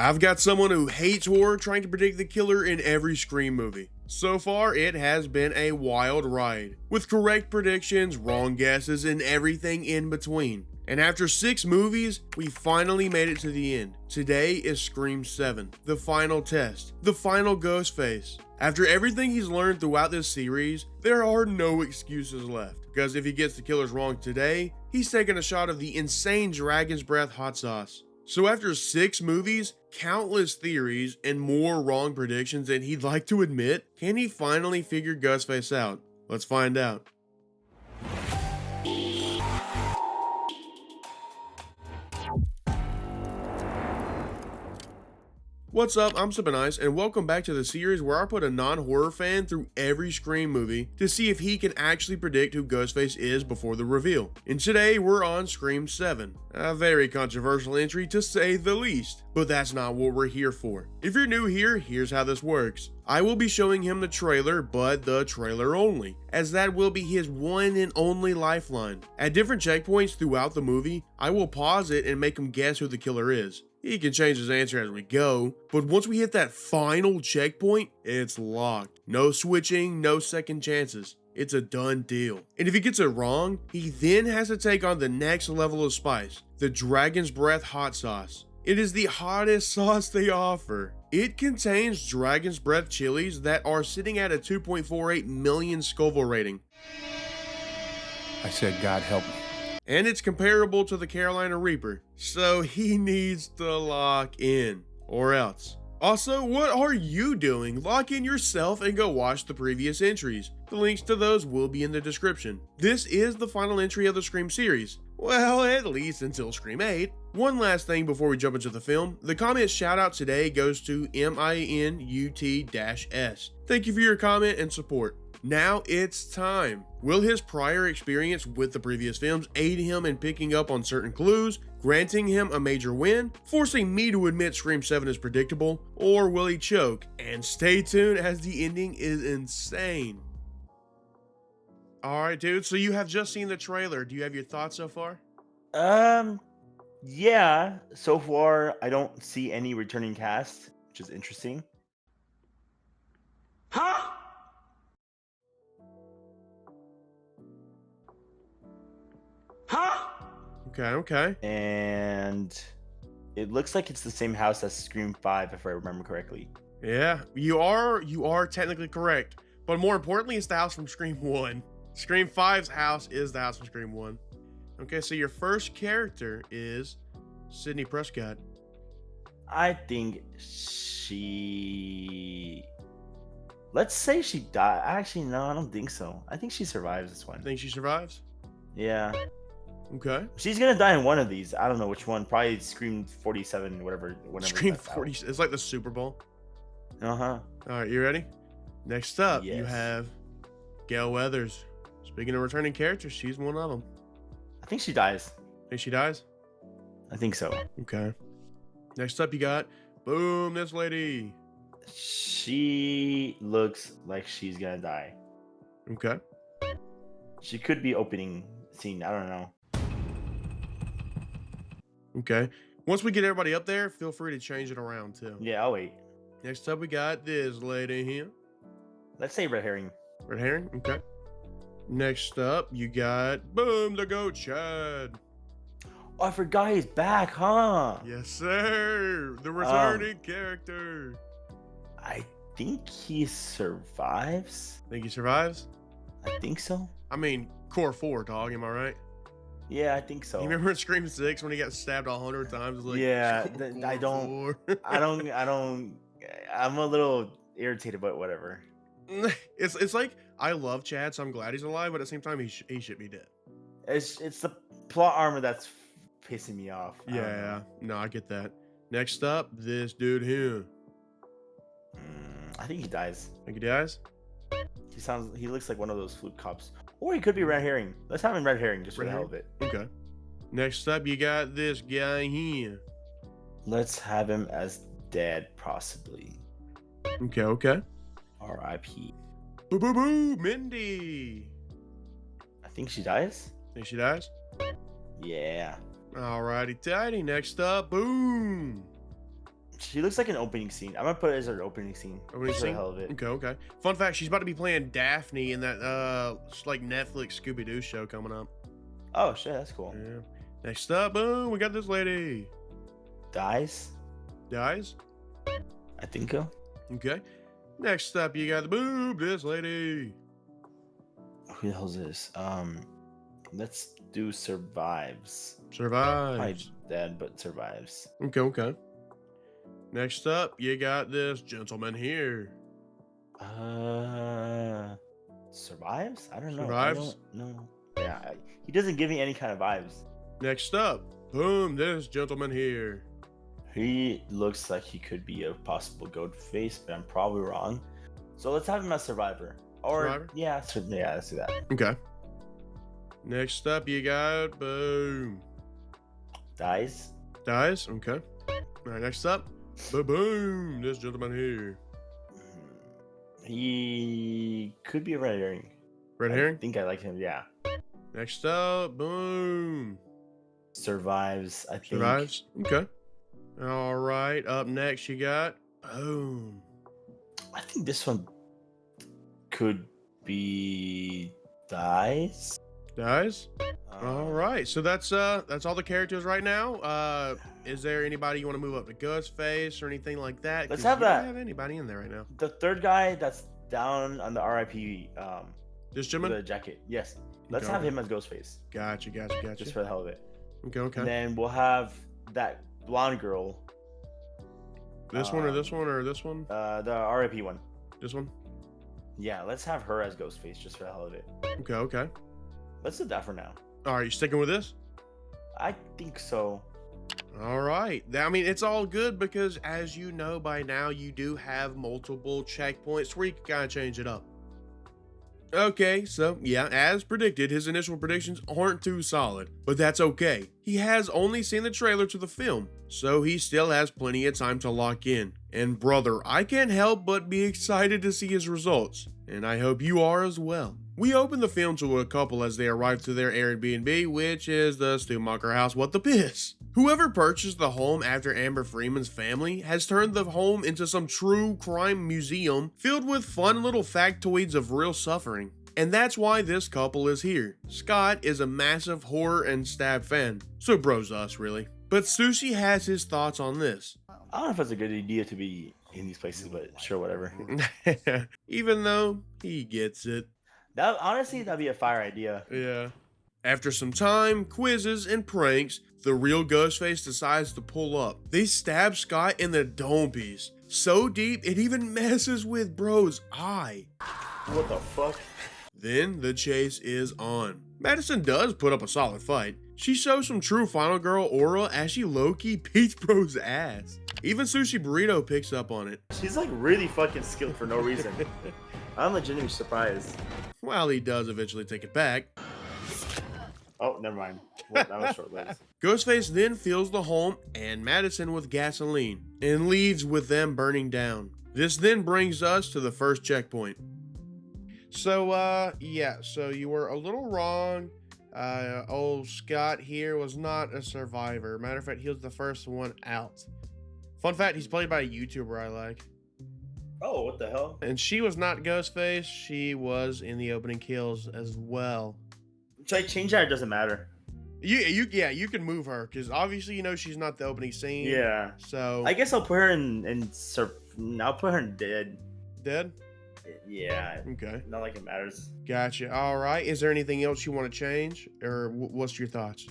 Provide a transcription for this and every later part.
I've got someone who hates horror trying to predict the killer in every Scream movie. So far, it has been a wild ride, with correct predictions, wrong guesses, and everything in between. And after 6 movies, we finally made it to the end. Today is Scream 7, the final test, the final Ghostface. After everything he's learned throughout this series, there are no excuses left. Because if he gets the killers wrong today, he's taking a shot of the insane Dragon's Breath hot sauce. So after 6 movies, countless theories, and more wrong predictions than he'd like to admit, can he finally figure Ghostface out? Let's find out. What's up, I'm Sippin, and welcome back to the series where I put a non-horror fan through every Scream movie to see if he can actually predict who Ghostface is before the reveal. And today we're on Scream 7, a very controversial entry to say the least, but that's not what we're here for. If you're new here, here's how this works. I will be showing him the trailer, but the trailer only, as that will be his one and only lifeline. At different checkpoints throughout the movie, I will pause it and make him guess who the killer is. He can change his answer as we go, but once we hit that final checkpoint, it's locked. No switching, no second chances. It's a done deal. And if he gets it wrong, he then has to take on the next level of spice, the Dragon's Breath hot sauce. It is the hottest sauce they offer. It contains Dragon's Breath chilies that are sitting at a 2.48 million Scoville rating. I said, God help me. And it's comparable to the Carolina Reaper, so he needs to lock in, or else. Also, what are you doing? Lock in yourself and go watch the previous entries. The links to those will be in the description. This is the final entry of the Scream series. Well, at least until Scream 8. One last thing before we jump into the film, the comment shoutout today goes to MINUT-S. Thank you for your comment and support. Now it's time. Will his prior experience with the previous films aid him in picking up on certain clues, granting him a major win, forcing me to admit Scream 7 is predictable, or will he choke? And stay tuned as the ending is insane. Alright dude, so you have just seen the trailer. Do you have your thoughts so far? Yeah. So far, I don't see any returning cast, which is interesting. Huh? Huh? Okay. And it looks like it's the same house as Scream 5, if I remember correctly. Yeah, you are technically correct. But more importantly, it's the house from Scream 1. Scream 5's house is the house from Scream 1. Okay, so your first character is Sidney Prescott. I think she... Let's say she died. Actually, no, I don't think so. I think she survives this one. Think she survives? Yeah. Okay. She's gonna die in one of these. I don't know which one. Probably Scream 47, whatever. Scream 40. It's like the Super Bowl. Uh-huh. All right, you ready? Next up, you Yes. have Gail Weathers. Speaking of returning characters, she's one of them. I think she dies. Think she dies? I think so. Okay. Next up, you got, boom, this lady. She looks like she's gonna die. Okay. She could be opening scene. I don't know. Okay. Once we get everybody up there, feel free to change it around too. Yeah, I'll wait. Next up, we got this lady here. Let's say red herring. Red herring? Okay. Next up, you got, boom, the goat Chad. Oh, I forgot he's back, huh? Yes, sir. The returning character. I think he survives. Think he survives? I think so. I mean, core 4, dog. Am I right? Yeah, I think so. You remember in Scream 6 when he got stabbed 100 times? Like, Yeah, core I don't. 4. I don't. I'm a little irritated, but whatever. It's like, I love Chad, so I'm glad he's alive, but at the same time, he should be dead. It's the plot armor that's pissing me off. Yeah, no, I get that. Next up, this dude here. I think he dies. Think he dies? He looks like one of those flute cops. Or he could be red herring. Let's have him red herring just for Red the hell of it. Okay. Next up, you got this guy here. Let's have him as dead, possibly. Okay. R.I.P. Boo boo boo, Mindy. I think she dies. Think she dies? Yeah. Alrighty tighty. Next up, boom. She looks like an opening scene. I'm gonna put it as her opening scene. Opening just for the scene? hell of it. Okay. Fun fact, she's about to be playing Daphne in that like Netflix Scooby-Doo show coming up. Oh shit, that's cool. Yeah. Next up, boom, we got this lady. Dies? Dies? I think so. Okay. Next up, you got the boob, this lady. Who the hell's this? Let's do survives. Survives. Probably dead, but survives. Okay. Next up, you got this gentleman here. Survives? I don't know. Survives? No. Yeah, he doesn't give me any kind of vibes. Next up, boom, this gentleman here. He looks like he could be a possible Ghostface, but I'm probably wrong. So let's have him as Survivor. Or Survivor? yeah, let's do that. Okay. Next up, you got boom. Dies? Dies? Okay. All right, next up, boom, this gentleman here. He could be a red herring. Red herring? I think I like him, yeah. Next up, boom. Survives, I think. Survives? Okay. All right, up next, you got boom. I think this one could be Dies. Dies? All right, so that's all the characters right now. Is there anybody you want to move up to Ghostface or anything like that? Let's 'Cause have you don't that. have anybody in there right now. The third guy that's down on the RIP This the gentleman? jacket. Yes. Let's Okay. have him as Ghostface. Gotcha. Just for the hell of it. Okay. And then we'll have that blonde girl. This one or this one or this one? The RIP one. This one? Yeah, let's have her as Ghostface just for the hell of it. Okay. Let's do that for now. All right, you sticking with this? I think so. All right. I mean, it's all good because, as you know by now, you do have multiple checkpoints where you can kind of change it up. Okay, so yeah, as predicted, his initial predictions aren't too solid, but that's okay. He has only seen the trailer to the film, so he still has plenty of time to lock in. And brother, I can't help but be excited to see his results, and I hope you are as well. We open the film to a couple as they arrive to their Airbnb, which is the Stumacher house. What the piss? Whoever purchased the home after Amber Freeman's family has turned the home into some true crime museum filled with fun little factoids of real suffering. And that's why this couple is here. Scott is a massive horror and stab fan, so bro's us really. But Sushi has his thoughts on this. I don't know if it's a good idea to be in these places, but sure, whatever. Even though he gets it. Honestly, that'd be a fire idea. Yeah. After some time, quizzes, and pranks, the real Ghostface decides to pull up. They stab Scott in the dome piece so deep it even messes with bro's eye. What the fuck? Then the chase is on. Madison does put up a solid fight. She shows some true final girl aura as she low-key beats bro's ass. Even SushiBurrito picks up on it. She's like really fucking skilled for no reason. I'm legitimately surprised. While he does eventually take it back. Oh, never mind. Well, that was short-lived. Ghostface then fills the home and Madison with gasoline and leaves with them burning down. This then brings us to the first checkpoint. So, so you were a little wrong. Old Scott here was not a survivor. Matter of fact, he was the first one out. Fun fact, he's played by a YouTuber I like. Oh, what the hell? And she was not Ghostface. She was in the opening kills as well. Should I change that? It doesn't matter. You can move her because obviously you know she's not the opening scene. Yeah. So I guess I'll put her in I'll put her in dead. Dead. Yeah. Okay. Not like it matters. Gotcha. All right. Is there anything else you want to change, or what's your thoughts?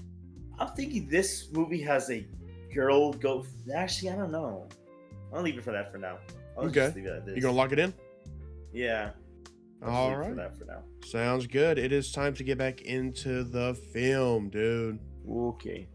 I'm thinking this movie has a girl go. Actually, I don't know. I'll leave it for that for now. I'll Okay. just leave it at this. You gonna lock it in? Yeah. I'll just All leave it right. For that for now. Sounds good. It is time to get back into the film, dude. Okay.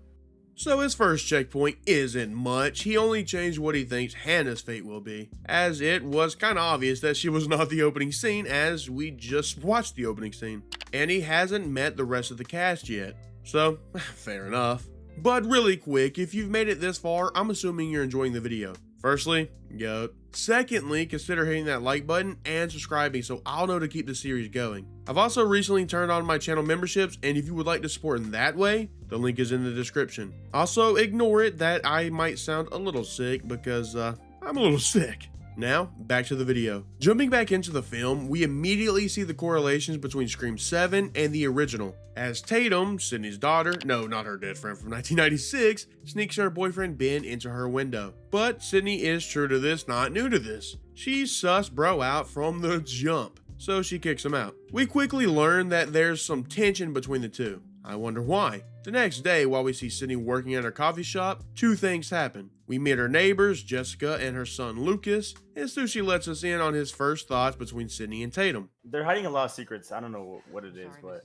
So his first checkpoint isn't much. He only changed what he thinks Hannah's fate will be, as it was kind of obvious that she was not the opening scene as we just watched the opening scene. And he hasn't met the rest of the cast yet. So, fair enough. But really quick, if you've made it this far, I'm assuming you're enjoying the video. Firstly, goat. Secondly, consider hitting that like button and subscribing so I'll know to keep the series going. I've also recently turned on my channel memberships, and if you would like to support in that way, the link is in the description. Also, ignore it that I might sound a little sick because I'm a little sick. Now, back to the video. Jumping back into the film, we immediately see the correlations between Scream 7 and the original, as Tatum, Sydney's daughter, no, not her dead friend from 1996, sneaks her boyfriend Ben into her window. But Sydney is true to this, not new to this. She's sus bro out from the jump, so she kicks him out. We quickly learn that there's some tension between the two. I wonder why. The next day, while we see Sydney working at her coffee shop, two things happen. We meet her neighbors, Jessica and her son Lucas, and Sushi lets us in on his first thoughts between Sydney and Tatum. They're hiding a lot of secrets. I don't know what it is, but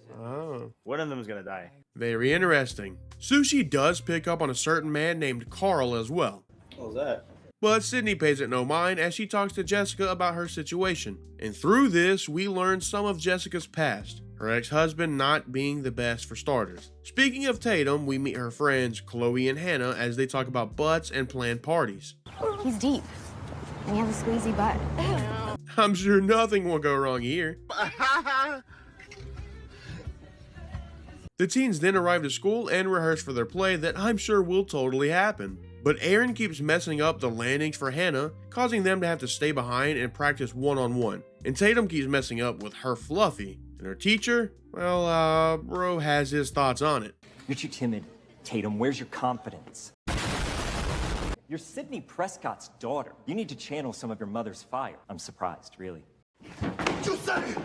one of them is gonna die. Very interesting. Sushi does pick up on a certain man named Carl as well. What was that? But Sydney pays it no mind as she talks to Jessica about her situation. And through this, we learn some of Jessica's past. Her ex-husband not being the best for starters. Speaking of Tatum, we meet her friends Chloe and Hannah as they talk about butts and planned parties. He's deep. And you have a squeezy butt. I'm sure nothing will go wrong here. The teens then arrive to school and rehearse for their play that I'm sure will totally happen. But Aaron keeps messing up the landings for Hannah, causing them to have to stay behind and practice one-on-one. And Tatum keeps messing up with her Fluffy. And her teacher, well, bro has his thoughts on it. You're too timid. Tatum, where's your confidence? You're Sydney Prescott's daughter. You need to channel some of your mother's fire. I'm surprised, really. You say it!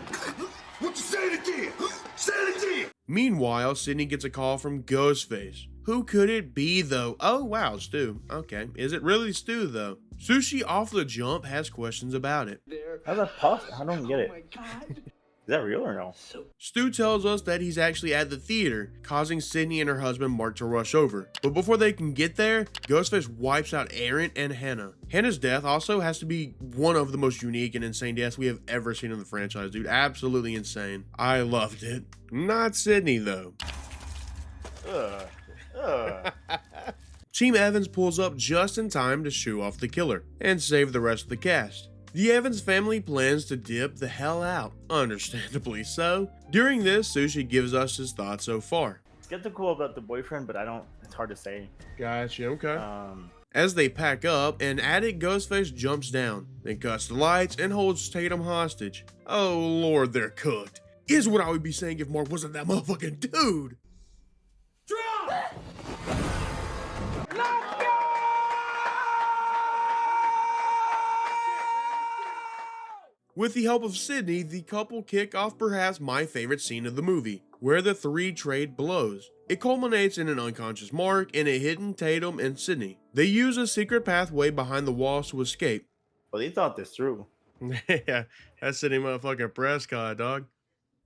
What you say it again? Say it again! Meanwhile, Sydney gets a call from Ghostface. Who could it be though? Oh wow, Stu. Okay, is it really Stu though? Sushi off the jump has questions about it. How's that possible? I don't get it. Is that real or no? Stu tells us that he's actually at the theater, causing Sydney and her husband Mark to rush over. But before they can get there, Ghostface wipes out Aaron and Hannah. Hannah's death also has to be one of the most unique and insane deaths we have ever seen in the franchise, dude. Absolutely insane. I loved it. Not Sydney though. Team Evans pulls up just in time to shoo off the killer and save the rest of the cast. The Evans family plans to dip the hell out, understandably so. During this, Sushi gives us his thoughts so far. Skeptical about the boyfriend, but it's hard to say. Gotcha, okay. As they pack up, an addict Ghostface jumps down, then cuts the lights and holds Tatum hostage. Oh lord, they're cooked. Is what I would be saying if Mark wasn't that motherfucking dude. Drop! With the help of Sydney, the couple kick off perhaps my favorite scene of the movie, where the three trade blows. It culminates in an unconscious Mark and a hidden Tatum and Sydney. They use a secret pathway behind the walls to escape. Well, they thought this through. Yeah, that's Sydney motherfucking Prescott, dog.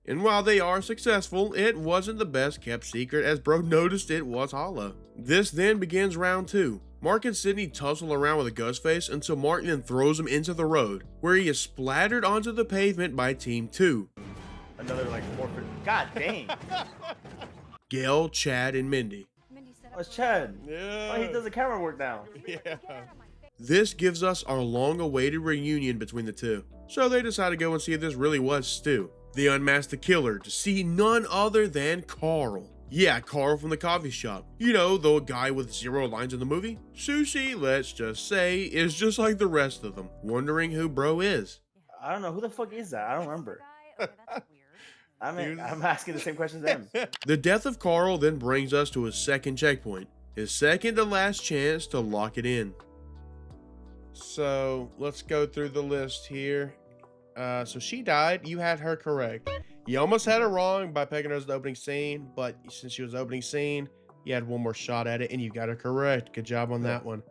And while they are successful, it wasn't the best kept secret as bro noticed it was hollow. This then begins round 2. Mark and Sydney tussle around with a Ghostface until Mark then throws him into the road, where he is splattered onto the pavement by Team 2. Another like forfeit. God dang. Gail, Chad, and Mindy. Oh, it's Chad. Yeah. Oh, he does the camera work now. Yeah. This gives us our long-awaited reunion between the two. So they decide to go and see if this really was Stu. They unmask the killer to see none other than Carl. Yeah, Carl from the coffee shop. You know, the guy with 0 lines in the movie? Sushi, let's just say, is just like the rest of them, wondering who bro is. I don't know. Who the fuck is that? I don't remember. I'm asking the same questions as him. The death of Carl then brings us to his second checkpoint. His second to last chance to lock it in. So, let's go through the list here. So she died. You had her correct. You almost had her wrong by picking her as the opening scene, but since she was the opening scene, you had one more shot at it, and you got her correct. Good job on that one.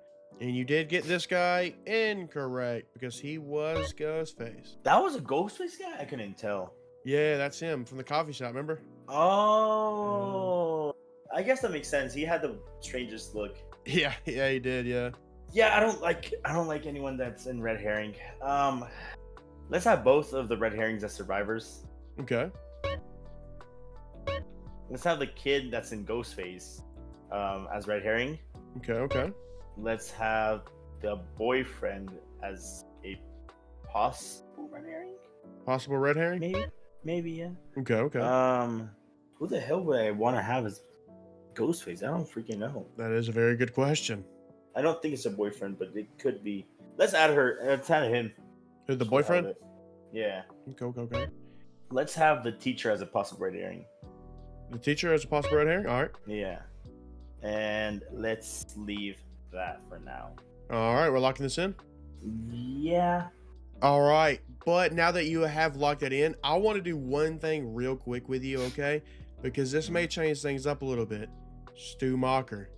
And you did get this guy incorrect, because he was Ghostface. That was a Ghostface guy? I couldn't tell. Yeah, that's him from the coffee shop, remember? Oh. I guess that makes sense. He had the strangest look. Yeah, he did, yeah. Yeah, I don't like anyone that's in red herring. Let's have both of the red herrings as survivors. Okay. Let's have the kid that's in Ghostface as red herring. Okay. Let's have the boyfriend as a possible red herring. Possible red herring? Maybe, yeah. Okay. Who the hell would I want to have as Ghostface? I don't freaking know. That is a very good question. I don't think it's a boyfriend, but it could be. Let's add her. Let's add him. Who, the boyfriend? Yeah. Okay. Let's have the teacher as a possible red herring. The teacher as a possible red herring? All right. Yeah. And let's leave that for now. All right, we're locking this in? Yeah. All right, but now that you have locked it in, I want to do one thing real quick with you, okay? Because this may change things up a little bit. Stu Mocker.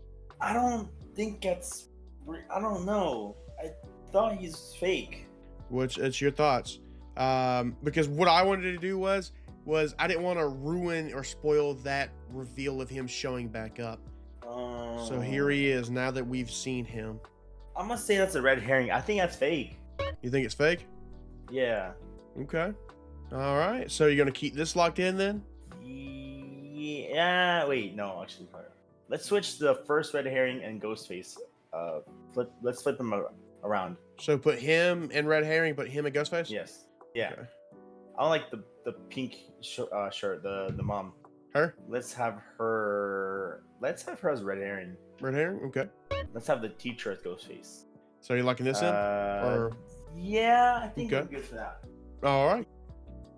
I don't think that's. I don't know. I thought he's fake. Which, it's your thoughts. Because what I wanted to do was I didn't want to ruin or spoil that reveal of him showing back up. So here he is, now that we've seen him. I'm gonna say that's a red herring. I think that's fake. You think it's fake? Yeah. Okay. All right. So you're going to keep this locked in then? Yeah. Wait, no, actually. Let's switch the first red herring and Ghostface. Let's flip them around. So put him in red herring, put him in Ghostface? Yes. Yeah. Okay. I don't like the pink shirt, the mom. Her? Let's have her as red herring. Red herring? Okay. Let's have the teacher as Ghostface. So you're locking this in? Or... Yeah, I think Okay. I'm good for that. All right.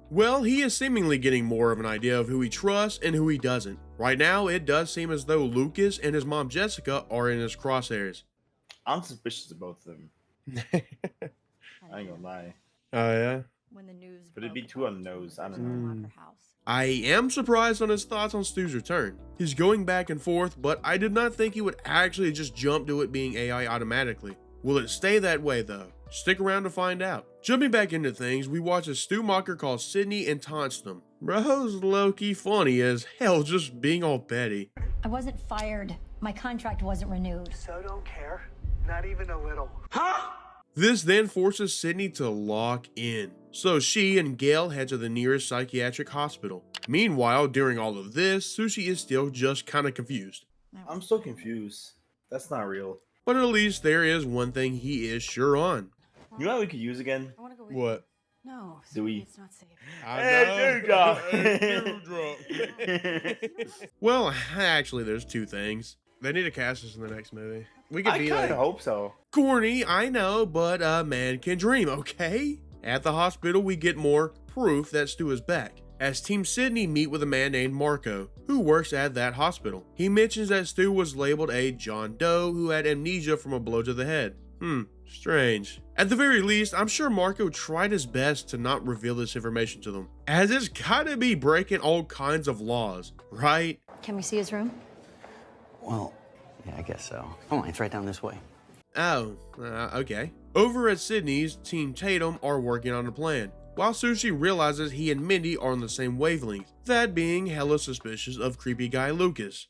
Well, he is seemingly getting more of an idea of who he trusts and who he doesn't. Right now, it does seem as though Lucas and his mom Jessica are in his crosshairs. I'm suspicious of both of them. I ain't gonna lie. Oh, yeah? When the news But it'd be too on the nose. I don't know. I am surprised on his thoughts on Stu's return. He's going back and forth, but I did not think he would actually just jump to it being AI automatically. Will it stay that way though? Stick around to find out. Jumping back into things, we watch a Stu Mocker call Sydney and taunts them. Bro's low-key funny as hell, just being all petty. I wasn't fired. My contract wasn't renewed. So don't care. Not even a little. This then forces Sydney to lock in. So she and Gail head to the nearest psychiatric hospital. Meanwhile, during all of this, Sushi is still just kind of confused. I'm so confused. That's not real. But at least there is one thing he is sure on. You know what we could use again? I want to go with What? you. No, Do we? it's not safe. Well, actually, there's two things. They need to cast us in the next movie. We could I be kind like of hope so. corny, I know, but a man can dream, okay? At the hospital, we get more proof that Stu is back, as Team Sydney meet with a man named Marco, who works at that hospital. He mentions that Stu was labeled a John Doe who had amnesia from a blow to the head. Strange. At the very least, I'm sure Marco tried his best to not reveal this information to them, as it's gotta be breaking all kinds of laws, right? Can we see his room? Well, yeah, I guess so. Come on, it's right down this way. Oh, okay. Over at Sydney's, Team Tatum are working on a plan, while Sushi realizes he and Mindy are on the same wavelength, that being hella suspicious of creepy guy Lucas.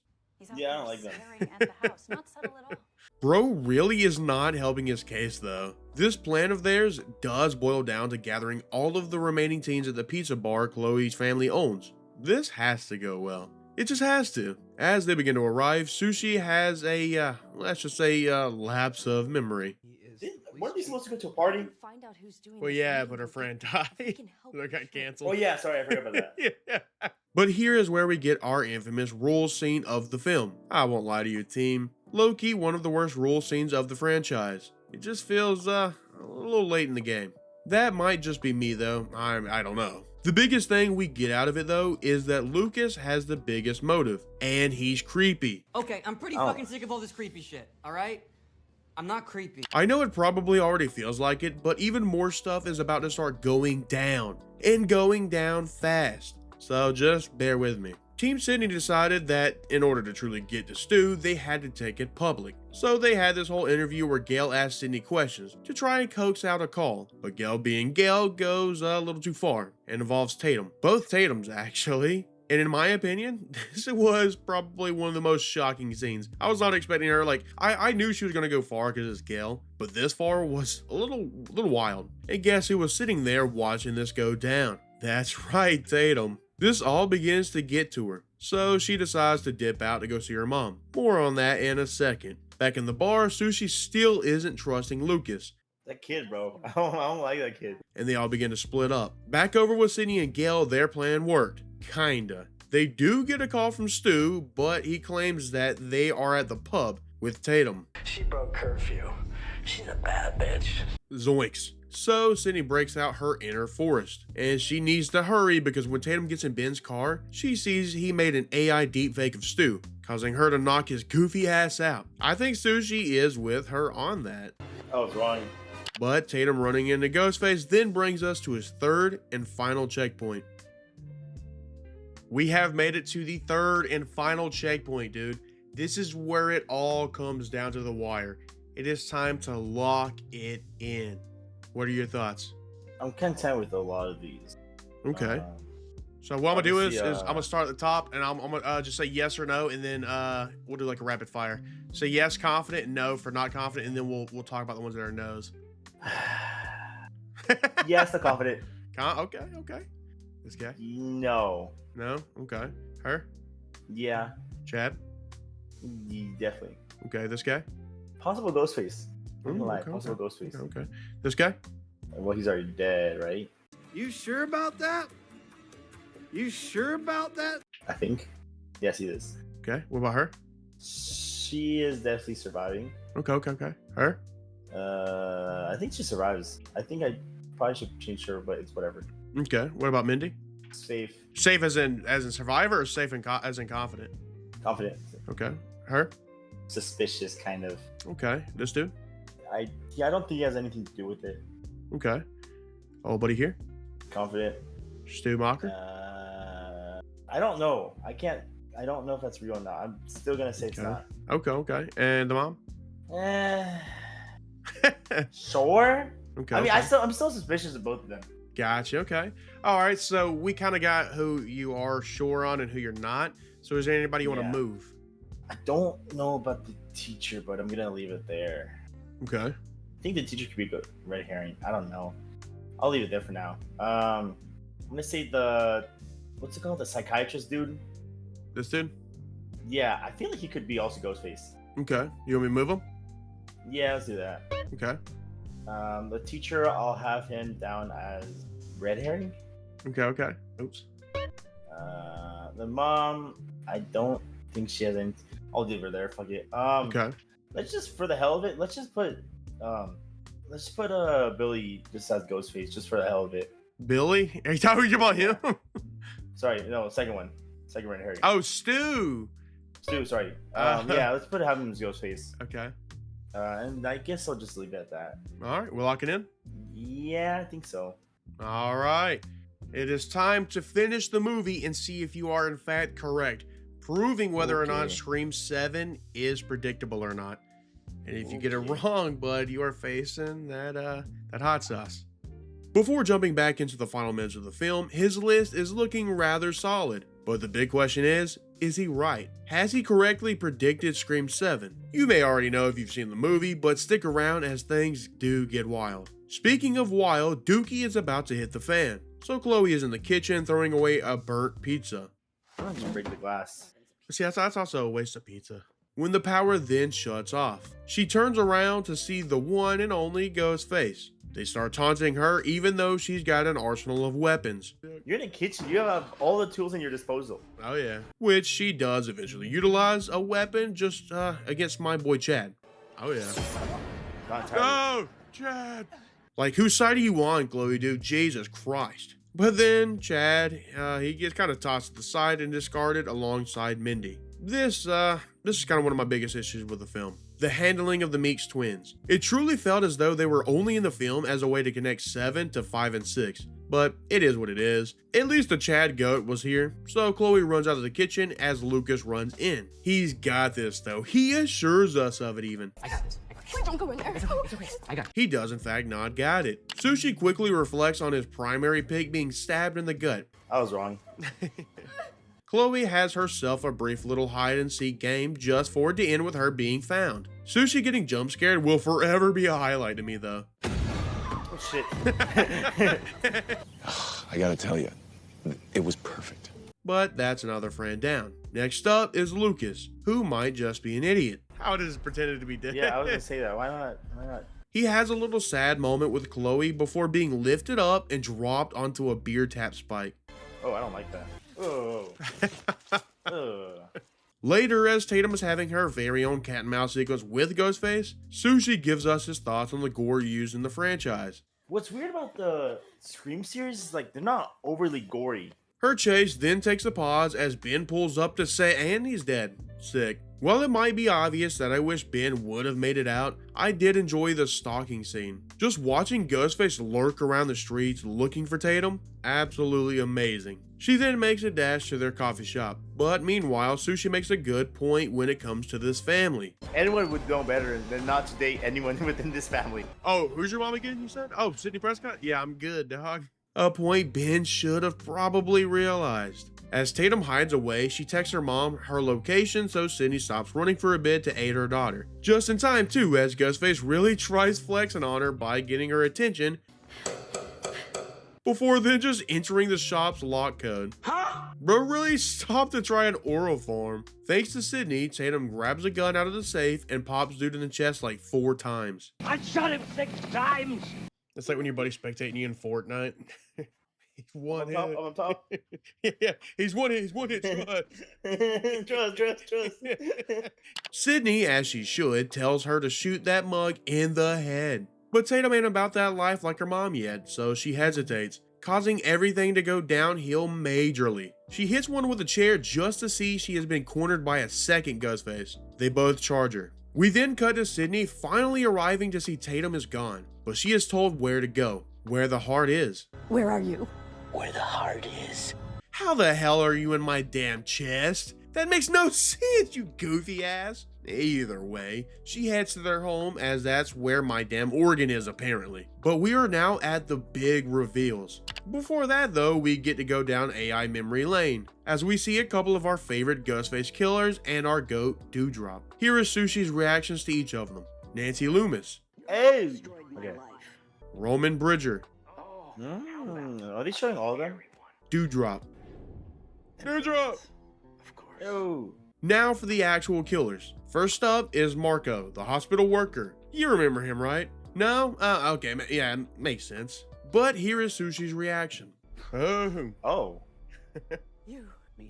Yeah, I don't like that. At the house. Not subtle at all. Bro really is not helping his case though. This plan of theirs does boil down to gathering all of the remaining teens at the pizza bar Chloe's family owns. This has to go well. It just has to. As they begin to arrive, Sushi has a, let's just say, lapse of memory. Weren't we supposed to go to a party? Find out who's doing Well, this. yeah, but her friend died. can help That got canceled. Oh yeah, sorry, I forgot about that. Yeah. But here is where we get our infamous rule scene of the film. I won't lie to you, team. Low-key, one of the worst rule scenes of the franchise. It just feels, a little late in the game. That might just be me, though. I don't know. The biggest thing we get out of it, though, is that Lucas has the biggest motive, and he's creepy. Okay, I'm pretty fucking sick of all this creepy shit, alright? I'm not creepy. I know it probably already feels like it, but even more stuff is about to start going down, and going down fast. So just bear with me. Team Sydney decided that in order to truly get to Stu, they had to take it public. So they had this whole interview where Gail asked Sydney questions to try and coax out a call. But Gail being Gail goes a little too far and involves Tatum. Both Tatums actually. And in my opinion, this was probably one of the most shocking scenes. I was not expecting her, like, I knew she was gonna go far because it's Gail, but this far was a little wild. And guess who was sitting there watching this go down? That's right, Tatum. This all begins to get to her, so she decides to dip out to go see her mom. More on that in a second. Back in the bar, Sushi still isn't trusting Lucas, That kid, bro. I don't like that kid. and they all begin to split up. Back over with Sydney and Gail, their plan worked. Kinda. They do get a call from Stu, but he claims that they are at the pub with Tatum. She broke curfew. She's a bad bitch. Zoinks. So Sydney breaks out her inner Forrest, and she needs to hurry because when Tatum gets in Ben's car, she sees he made an AI deepfake of Stu, causing her to knock his goofy ass out. I think Sushi is with her on that. I was wrong. But Tatum running into Ghostface then brings us to his third and final checkpoint. We have made it to the third and final checkpoint, dude. This is where it all comes down to the wire. It is time to lock it in. What are your thoughts? I'm content with a lot of these. Okay. So what I'm gonna do is obviously, I'm gonna start at the top, and I'm gonna just say yes or no, and then we'll do like a rapid fire. Say yes, confident, and no for not confident, and then we'll talk about the ones that are no's. Yes, the confident. Okay. This guy? No. No? Okay. Her? Yeah. Chad? Definitely. Okay. This guy? Possible Ghostface. I'm gonna lie. Okay, Possible Ghostface. Okay. This guy? Well, he's already dead, right? You sure about that? You sure about that? I think. Yes, he is. Okay. What about her? She is definitely surviving. Okay. Her? I think she survives. I think I probably should change her, but it's whatever. Okay. What about Mindy? Safe. Safe as in survivor, or safe as in confident? Confident. Okay. Her? Suspicious, kind of. Okay. This dude? I don't think he has anything to do with it. Okay. Oh, buddy here? Confident. Stu Mocker? I don't know. I don't know if that's real or not. I'm still gonna say it's not. Okay. And the mom? Sure. Okay. I mean, okay. I'm still suspicious of both of them. Gotcha. Okay. All right. So we kind of got who you are sure on and who you're not. So is there anybody you want to move? I don't know about the teacher, but I'm gonna leave it there. Okay. I think the teacher could be good. Red herring. I don't know. I'll leave it there for now. I'm gonna say what's it called? The psychiatrist dude. This dude? Yeah, I feel like he could be also Ghostface. Okay. You want me to move him? Yeah, let's do that. Okay. The teacher, I'll have him down as red herring. Okay. Oops. The mom, I don't think she has any. I'll leave her there. Fuck it. Okay. Let's just, for the hell of it, let's put Billy just as Ghostface, just for the hell of it. Billy? Are you talking about him? Sorry, no, second red herring. Oh, Stu. Sorry. Yeah, let's have him as Ghostface. Okay. And I guess I'll just leave it at that. All right. We're locking in? Yeah, I think so. All right. It is time to finish the movie and see if you are in fact correct, proving whether or not Scream 7 is predictable or not. And if you get it wrong, bud, you are facing that hot sauce. Before jumping back into the final minutes of the film, his list is looking rather solid. But the big question is he right? Has he correctly predicted Scream 7? You may already know if you've seen the movie, but stick around as things do get wild. Speaking of wild, Dookie is about to hit the fan. So Chloe is in the kitchen throwing away a burnt pizza. I'm gonna just break the glass. See, that's also a waste of pizza. When the power then shuts off, she turns around to see the one and only Ghostface. They start taunting her even though she's got an arsenal of weapons. You're in the kitchen. You have all the tools in your disposal. Oh yeah. Which she does eventually utilize a weapon just against my boy Chad. Oh yeah. Go, Chad! Like, whose side are you on, Chloe, dude? Jesus Christ. But then Chad, he gets kind of tossed to the side and discarded alongside Mindy. This is kind of one of my biggest issues with the film. The handling of the Meeks twins. It truly felt as though they were only in the film as a way to connect 7 to 5 and 6. But it is what it is. At least the Chad goat was here, so Chloe runs out of the kitchen as Lucas runs in. He's got this though. He assures us of it even. I got this. Please don't go in there. It's okay. I got it. He does in fact not got it. Sushi quickly reflects on his primary pick being stabbed in the gut. I was wrong. Chloe has herself a brief little hide and seek game just for it to end with her being found. Sushi getting jump scared will forever be a highlight to me though. Oh shit. I gotta tell you, it was perfect. But that's another friend down. Next up is Lucas, who might just be an idiot. How it is pretended to be dead. Yeah, I was gonna say that. Why not? Why not? He has a little sad moment with Chloe before being lifted up and dropped onto a beer tap spike. Oh, I don't like that. Oh. Later, as Tatum is having her very own cat and mouse sequence with Ghostface, Sushi gives us his thoughts on the gore used in the franchise. What's weird about the Scream series is like they're not overly gory. Her chase then takes a pause as Ben pulls up to say, and he's dead. Sick. While it might be obvious that I wish Ben would have made it out, I did enjoy the stalking scene. Just watching Ghostface lurk around the streets looking for Tatum, absolutely amazing. She then makes a dash to their coffee shop, but meanwhile, Sushi makes a good point when it comes to this family. Anyone would know better than not to date anyone within this family. Oh, who's your mom again, you said? Oh, Sidney Prescott? Yeah, I'm good, dog. A point Ben should have probably realized. As Tatum hides away, she texts her mom her location so Sydney stops running for a bit to aid her daughter. Just in time too, as Ghostface really tries flexing on her by getting her attention, before then just entering the shop's lock code. Bro really stopped to try an oral form. Thanks to Sydney, Tatum grabs a gun out of the safe and pops dude in the chest like 4 times. I shot him 6 times. It's like when your buddy's spectating you in Fortnite. He's one hit. I'm on top. Yeah, he's one hit. Trust. Sydney, as she should, tells her to shoot that mug in the head. But Tatum ain't about that life like her mom yet, so she hesitates, causing everything to go downhill majorly. She hits one with a chair just to see she has been cornered by a second Ghostface. They both charge her. We then cut to Sydney finally arriving to see Tatum is gone, but she is told where to go, where the heart is. Where are you? Where the heart is. How the hell are you in my damn chest? That makes no sense, you goofy ass. Either way, she heads to their home as that's where my damn organ is apparently. But we are now at the big reveals. Before that though, we get to go down AI memory lane as we see a couple of our favorite Ghostface killers and our goat Dewdrop. Here is Sushi's reactions to each of them. Nancy Loomis. Hey. Okay. Roman Bridger. Are they showing all of them? Dewdrop. Dewdrop! Yo. Now for the actual killers. First up is Marco, the hospital worker. You remember him, right? No? Okay, yeah, makes sense. But here is Sushi's reaction. Oh.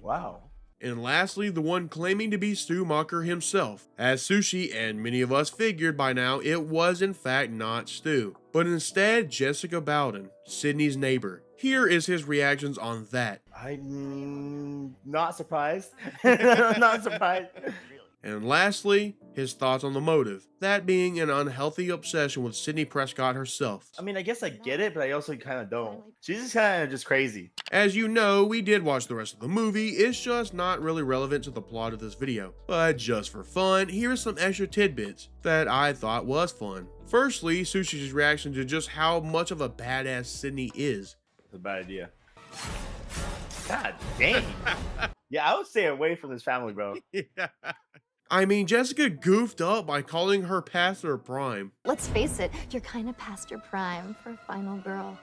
Wow. And lastly, the one claiming to be Stu Macher himself. As Sushi and many of us figured by now, it was in fact not Stu, but instead Jessica Bowden, Sydney's neighbor. Here is his reactions on that. I'm not surprised. Not surprised. And lastly, his thoughts on the motive, that being an unhealthy obsession with Sydney Prescott herself. I mean, I guess I get it, but I also kind of don't. She's just kind of just crazy. As you know, we did watch the rest of the movie, it's just not really relevant to the plot of this video. But just for fun, here's some extra tidbits that I thought was fun. Firstly, Sushi's reaction to just how much of a badass Sydney is. It's a bad idea. God dang. Yeah, I would stay away from this family, bro. Yeah. I mean, Jessica goofed up by calling her past her prime. Let's face it, you're kind of past your prime for a final girl.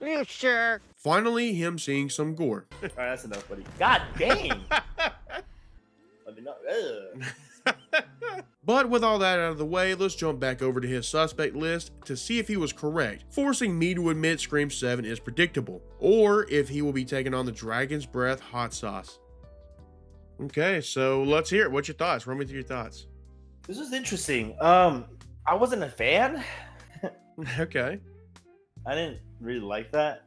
You sure? Finally, him seeing some gore. All right, that's enough, buddy. God dang. Let me know. But with all that out of the way, let's jump back over to his suspect list to see if he was correct, forcing me to admit Scream 7 is predictable, or if he will be taking on the Dragon's Breath hot sauce. Okay, so let's hear it. What's your thoughts? Run me through your thoughts. This was interesting. I wasn't a fan. Okay. I didn't really like that.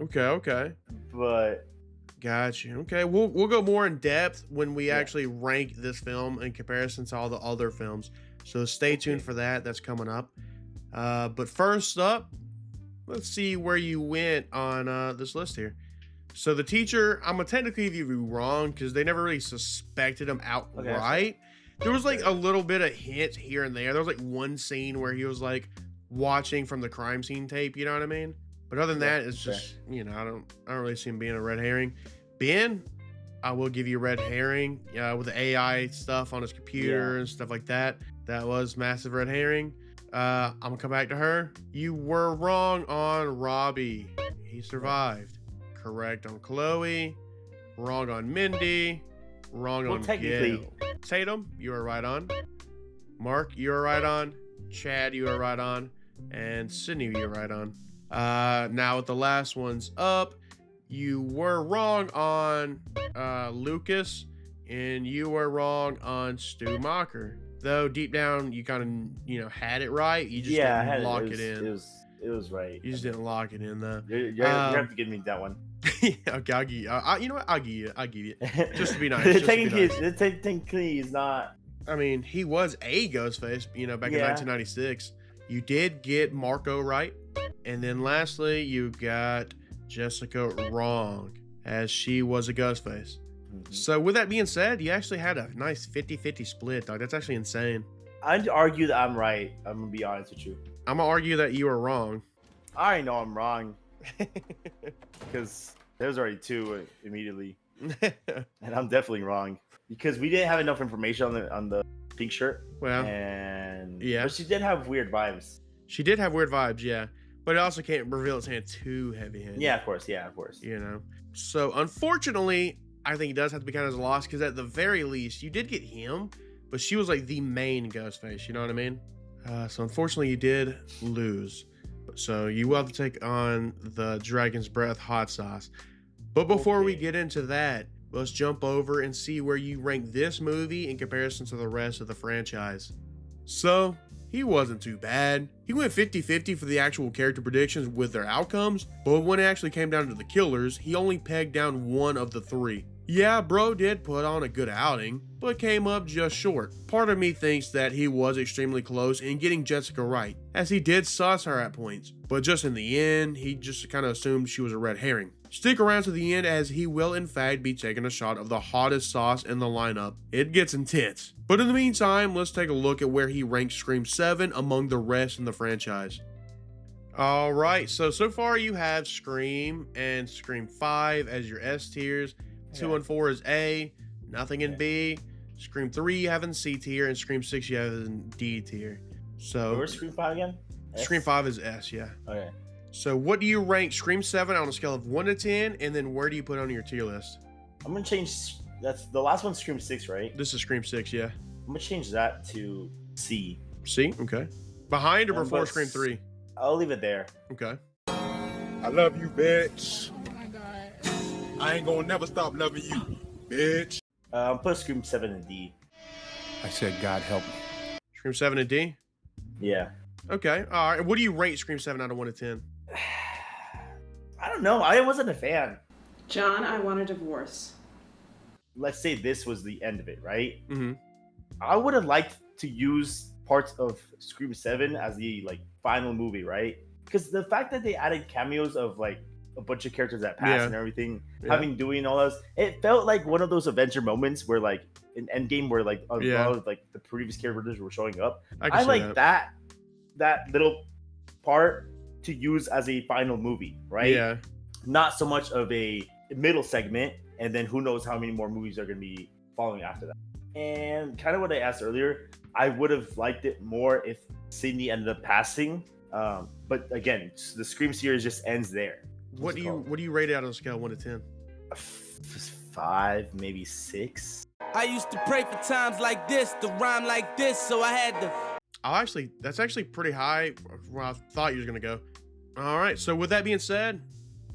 Okay. But gotcha. Okay, we'll go more in depth when we actually rank this film in comparison to all the other films. So stay tuned for that. That's coming up. But first up, let's see where you went on this list here. So the teacher, I'm gonna technically give you wrong because they never really suspected him outright. There was like a little bit of hints here and there. There was like one scene where he was like watching from the crime scene tape. You know what I mean? But other than that, it's just, you know, I don't really see him being a red herring. Ben, I will give you a red herring with the AI stuff on his computer and stuff like that. That was massive red herring. I'm gonna come back to her. You were wrong on Robbie. He survived. Correct on Chloe. Wrong on Mindy. Wrong on technically. Gail. Tatum, you are right on. Mark, you are right on. Chad, you are right on. And Sydney, you are right on. Now with the last ones up, you were wrong on Lucas, and you were wrong on Stu Mocker. Though deep down, you kind of, had it right. You just didn't lock it in. It was right. You just didn't lock it in, though. You have to give me that one. Okay, I'll give you. You know what? I'll give you. Just to be nice. Technically, he's not. I mean, he was a Ghostface, back in 1996. You did get Marco right. And then lastly, you got Jessica wrong, as she was a Ghostface. So with that being said, you actually had a nice 50-50 split, dog. That's actually insane. I'd argue that I'm right. I'm going to be honest with you. I'm going to argue that you are wrong. I already know I'm wrong. Because there's already two immediately. And I'm definitely wrong. Because we didn't have enough information on the pink shirt. Well, but she did have weird vibes. She did have weird vibes, yeah. But it also can't reveal its hand too heavy-handed. Yeah, of course. So, unfortunately, I think it does have to be kind of a loss, because at the very least, you did get him, but she was like the main Ghostface, you know what I mean? So, unfortunately, you did lose. So, you will have to take on the Dragon's Breath hot sauce. But before we get into that, let's jump over and see where you rank this movie in comparison to the rest of the franchise. So, he wasn't too bad. He went 50-50 for the actual character predictions with their outcomes, but when it actually came down to the killers, he only pegged down one of the three. Yeah, bro did put on a good outing, but came up just short. Part of me thinks that he was extremely close in getting Jessica right, as he did sus her at points, but just in the end, he just kind of assumed she was a red herring. Stick around to the end, as he will in fact be taking a shot of the hottest sauce in the lineup. It gets intense. But in the meantime, let's take a look at where he ranks Scream 7 among the rest in the franchise. Alright, so far you have Scream and Scream 5 as your S tiers. 2 and 4 is A, nothing in B. Scream 3 you have in C tier, and Scream 6 you have in D tier. So where's Scream 5 again? S? Scream 5 is S, yeah. Okay. So what do you rank Scream 7 on a scale of 1 to 10, and then where do you put it on your tier list? I'm gonna change. That's the last one's Scream 6, right? This is Scream 6, yeah. I'm gonna change that to C. C, okay. Behind or before Scream 3? I'll leave it there. Okay. I love you, bitch. I ain't gonna never stop loving you, bitch. Put Scream 7 in D. I said, God help me. Scream 7 and D? Yeah. Okay, all right. What do you rate Scream 7 out of 1 to 10? I don't know. I wasn't a fan. John, I want a divorce. Let's say this was the end of it, right? Mm-hmm. I would have liked to use parts of Scream 7 as the final movie, right? Because the fact that they added cameos of a bunch of characters that passed and everything, doing all those, it felt like one of those Avenger moments where in Endgame where a lot of the previous characters were showing up. I like that little part to use as a final movie, right? Yeah. Not so much of a middle segment, and then who knows how many more movies are going to be following after that. And kind of what I asked earlier, I would have liked it more if Sydney ended up passing. But again, the Scream series just ends there. What do you rate it out on a scale of 1 to 10? 5, maybe 6. I used to pray for times like this, to rhyme like this, so I had to. That's actually pretty high where I thought you were gonna go. All right, so with that being said,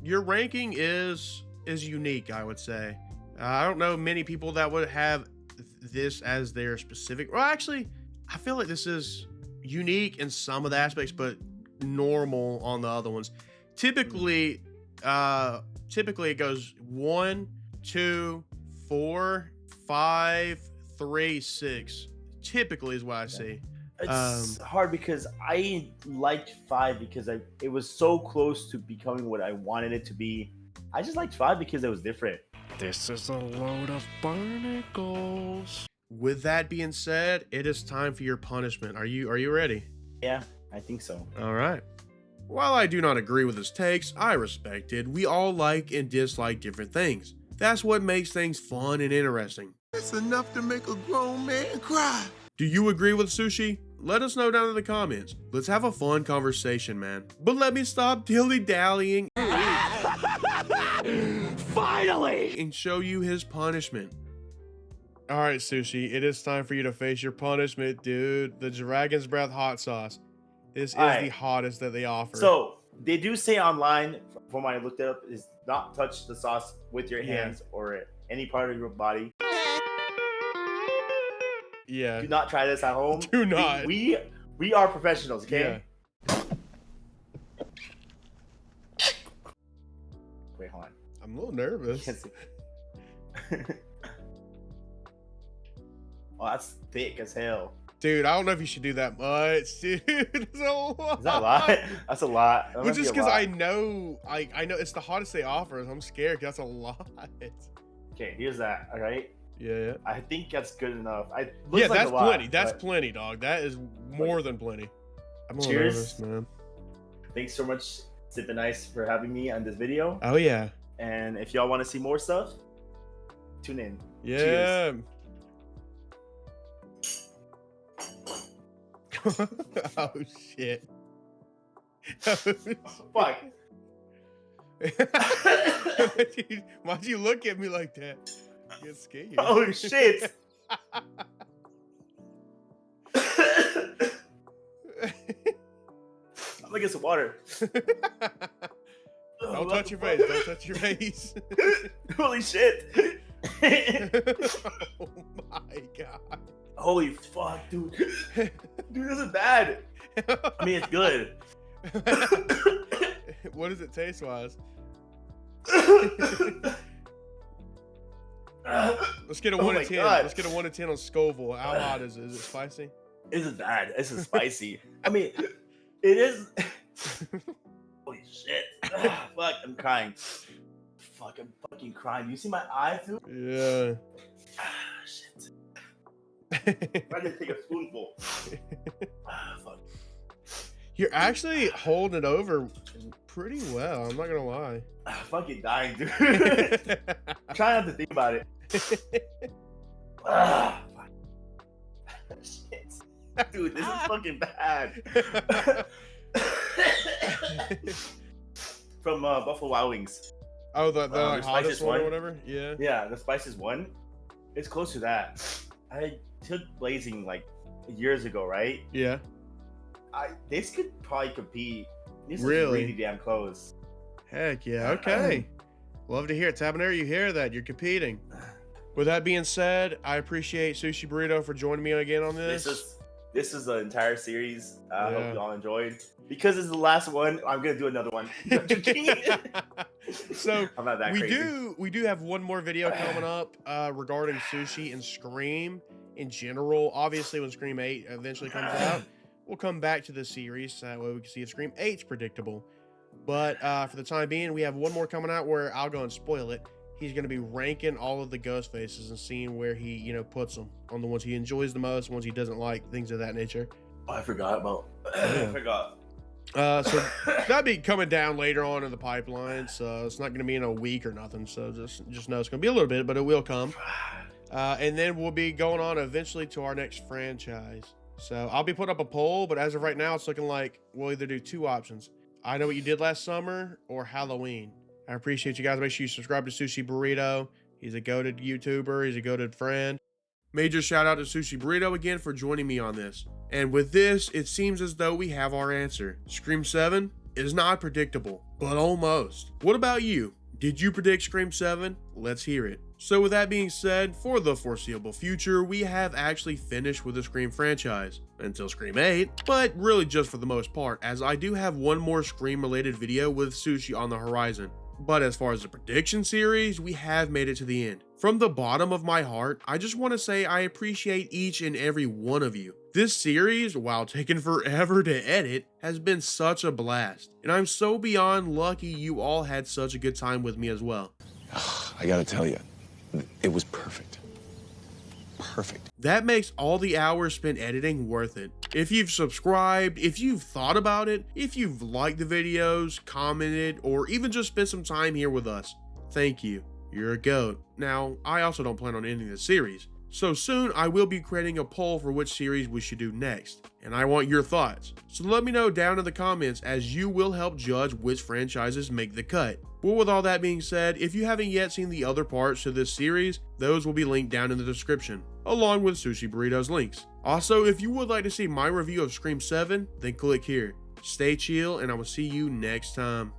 your ranking is unique, I would say. I don't know many people that would have this as their specific. Well, actually, I feel like this is unique in some of the aspects, but normal on the other ones. Typically it goes 1, 2, 4, 5, 3, 6. Typically is what I see. It's hard because I liked 5 because it was so close to becoming what I wanted it to be. I just liked 5 because it was different. This is a load of barnacles. With that being said, it is time for your punishment. Are you ready? Yeah, I think so. All right. While I do not agree with his takes, I respect it. We all like and dislike different things. That's what makes things fun and interesting. It's enough to make a grown man cry. Do you agree with Sushi? Let us know down in the comments. Let's have a fun conversation, man. But let me stop dilly-dallying Finally! and show you his punishment. All right, Sushi, it is time for you to face your punishment, dude. The Dragon's Breath hot sauce. This is the hottest that they offer. So they do say online, from what I looked up, is not touch the sauce with your hands or any part of your body. Yeah. Do not try this at home. Do not. We are professionals, okay? Yeah. Wait, hold on. I'm a little nervous. Oh, that's thick as hell. Dude, I don't know if you should do that much, dude. It's a lot. Is that a lot? That's a lot. Well, just because I know it's the hottest they offer. I'm scared. That's a lot. Okay, here's that. All right. Yeah. I think that's good enough. Yeah, that's plenty. That's plenty, dog. That is more than plenty. I'm a little nervous, man. Thanks so much, Sippin Ice, for having me on this video. Oh yeah. And if y'all want to see more stuff, tune in. Yeah. Cheers. Oh shit. Fuck. Dude, why'd you look at me like that? I get scared. Oh shit. I'm gonna get some water. Don't touch your face. Don't touch your face. Holy shit. Oh my god. Holy fuck, dude. Dude, this is bad. I mean, it's good. What does it taste wise? Let's get a 1 to 10. God. Let's get a 1 to 10 on Scoville. How hot is it? Is it spicy? This is bad. This is spicy. I mean, it is. Holy shit. Fuck, I'm crying. Fuck, I'm fucking crying. You see my eyes, dude? Yeah. Shit. I didn't take a spoonful. Fuck. You're actually holding it over pretty well. I'm not gonna lie. I'm fucking dying, dude. I'm trying not to think about it. Shit. Dude, this is fucking bad. From Buffalo Wild Wings. Oh, the the hottest one or whatever? Yeah. Yeah, the spiciest one. It's close to that. I took Blazing like years ago, right? Yeah. This could probably compete. This is Really? really damn close. Heck yeah. Okay. Love to hear it. Tabanero, you hear that? You're competing. With that being said, I appreciate SushiBurrito for joining me again on this. This is the entire series. I hope you all enjoyed. Because it's the last one, I'm gonna do another one. So I'm not that crazy. we do have one more video coming up regarding Sushi and Scream in general. Obviously, when Scream 8 eventually comes out, we'll come back to the series. That way we can see if Scream 8's predictable. But for the time being, we have one more coming out where I'll go and spoil it. He's going to be ranking all of the Ghostfaces and seeing where he, puts them on the ones he enjoys the most, ones he doesn't like, things of that nature. Oh, I forgot about. I forgot. So that'll be coming down later on in the pipeline. So it's not going to be in a week or nothing. So just know it's going to be a little bit, but it will come. And then we'll be going on eventually to our next franchise. So I'll be putting up a poll, but as of right now, it's looking like we'll either do two options. I Know What You Did Last Summer or Halloween. I appreciate you guys. Make sure you subscribe to SushiBurrito. He's a goated YouTuber. He's a goated friend. Major shout out to SushiBurrito again for joining me on this. And with this, it seems as though we have our answer. Scream 7 is not predictable, but almost. What about you? Did you predict Scream 7? Let's hear it. So with that being said, for the foreseeable future, we have actually finished with the Scream franchise until Scream 8, but really just for the most part, as I do have one more Scream related video with Sushi on the horizon. But as far as the prediction series, we have made it to the end. From the bottom of my heart, I just want to say I appreciate each and every one of you. This series, while taking forever to edit, has been such a blast. And I'm so beyond lucky you all had such a good time with me as well. I gotta tell you, it was perfect. Perfect. That makes all the hours spent editing worth it. If you've subscribed, if you've thought about it, if you've liked the videos, commented, or even just spent some time here with us, thank you. You're a goat. Now, I also don't plan on ending the series, So soon I will be creating a poll for which series we should do next, and I want your thoughts. So let me know down in the comments, as you will help judge which franchises make the cut. Well, with all that being said, if you haven't yet seen the other parts to this series, those will be linked down in the description, along with SushiBurrito's links. Also, if you would like to see my review of Scream 7, then click here. Stay chill, and I will see you next time.